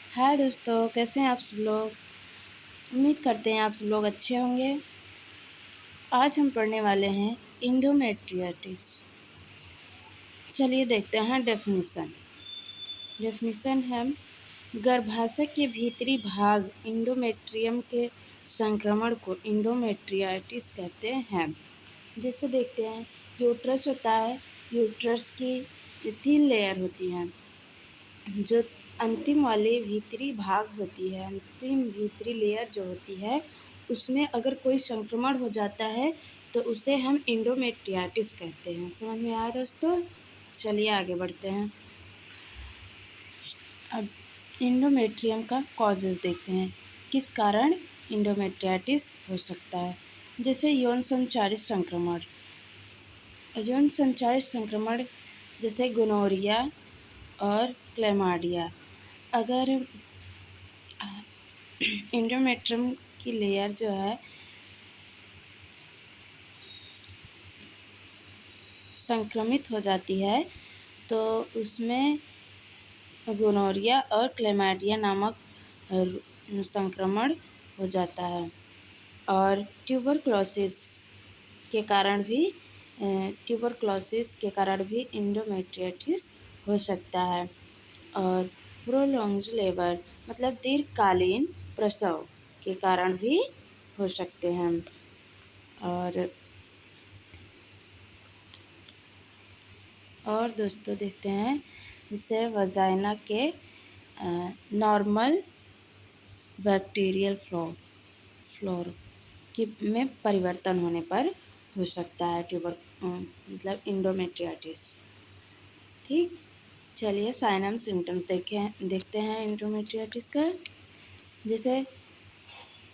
हाय दोस्तों, कैसे हैं आप सब लोग। उम्मीद करते हैं आप सब लोग अच्छे होंगे। आज हम पढ़ने वाले हैं इंडोमेट्रियाटिस। चलिए देखते हैं डेफिनेशन। डेफिनेशन है गर्भाशय के भीतरी भाग इंडोमेट्रियम के संक्रमण को इंडोमेट्रियाटिस कहते हैं। जैसे देखते हैं यूट्रस होता है, यूट्रस की 3 लेयर होती हैं। जो अंतिम वाली भीतरी भाग होती है, अंतिम भीतरी लेयर जो होती है, उसमें अगर कोई संक्रमण हो जाता है तो उसे हम इंडोमेट्रियाटिस कहते हैं। समझ में आया दोस्तों। चलिए आगे बढ़ते हैं। अब इंडोमेट्रियम का कॉजेज़ देखते हैं, किस कारण इंडोमेट्रियाटिस हो सकता है। जैसे यौन संचारित संक्रमण, यौन संचारित संक्रमण जैसे गोनोरिया और क्लैमाइडिया। अगर इंडोमेट्रियम की लेयर जो है संक्रमित हो जाती है तो उसमें गोनोरिया और क्लैमाइडिया नामक संक्रमण हो जाता है। और ट्यूबरक्लोसिस के कारण भी इंडोमेट्रियाटिस हो सकता है। और प्रोलॉन्ग्ड लेबर मतलब दीर्घकालीन प्रसव के कारण भी हो सकते हैं। और दोस्तों देखते हैं जैसे वजाइना के नॉर्मल बैक्टीरियल फ्लोर में परिवर्तन होने पर हो सकता है मतलब इंडोमेट्रियाटिस। ठीक, चलिए साइन एंड सिम्टम्स देखते हैं इंडोमेट्रियाटिस का। जैसे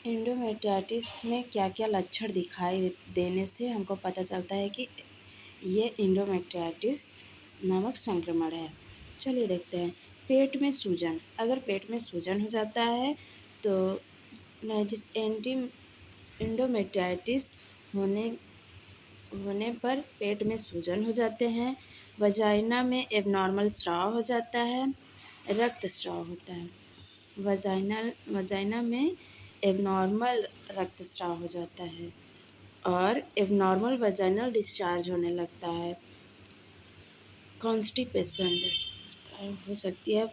इंडोमेट्रियाटिस में क्या क्या लक्षण दिखाई देने से हमको पता चलता है कि ये इंडोमेट्रियाटिस नामक संक्रमण है। चलिए देखते हैं। पेट में सूजन, अगर पेट में सूजन हो जाता है तो इंडोमेट्रियाटिस होने पर पेट में सूजन हो जाते हैं। वजाइना में एबनॉर्मल स्राव हो जाता है, रक्तस्राव होता है। वजाइना में एबनॉर्मल रक्तस्राव हो जाता है और एबनॉर्मल वजाइनल डिस्चार्ज होने लगता है। कॉन्स्टिपेशन हो सकती है,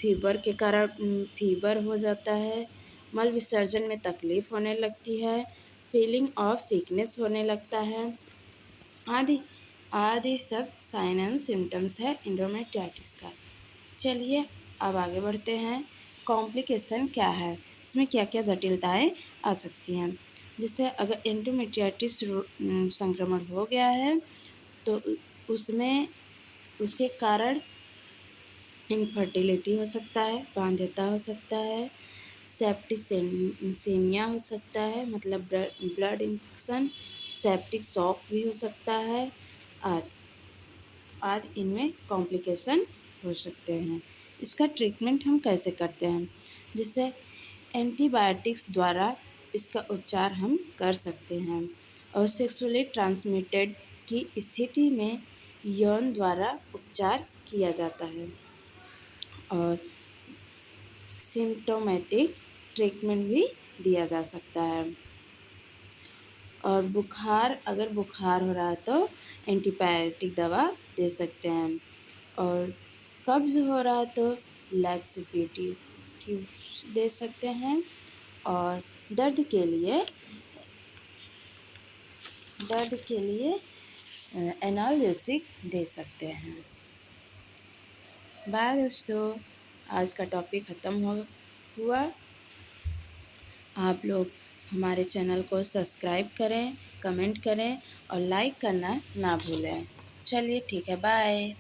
फीवर के कारण फीवर हो जाता है, मल विसर्जन में तकलीफ होने लगती है, फीलिंग ऑफ सिकनेस होने लगता है, आदि आदि सब साइन एंड सिम्टम्स है इंडोमेट्रियाटिस का। चलिए अब आगे बढ़ते हैं। कॉम्प्लिकेशन क्या है, इसमें क्या क्या जटिलताएं आ सकती हैं। जैसे अगर इंडोमेट्रियाटिस संक्रमण हो गया है तो उसमें उसके कारण इनफर्टिलिटी हो सकता है, बांध्यता हो सकता है, सेप्टिसेमिया हो सकता है मतलब ब्लड इन्फेक्शन, सेप्टिक शॉक भी हो सकता है आदि इनमें कॉम्प्लिकेशन हो सकते हैं। इसका ट्रीटमेंट हम कैसे करते हैं, जिससे एंटीबायोटिक्स द्वारा इसका उपचार हम कर सकते हैं। और सेक्सुअली ट्रांसमिटेड की स्थिति में यौन द्वारा उपचार किया जाता है। और सिम्प्टोमेटिक ट्रीटमेंट भी दिया जा सकता है। और अगर बुखार हो रहा है तो एंटीबायोटिक दवा दे सकते हैं। और कब्ज़ हो रहा है तो लैक्सेटिव दे सकते हैं। और दर्द के लिए एनाल्जेसिक दे सकते हैं। बाय दोस्तों, आज का टॉपिक ख़त्म हुआ। आप लोग हमारे चैनल को सब्सक्राइब करें, कमेंट करें और लाइक करना ना भूलें। चलिए ठीक है, बाय।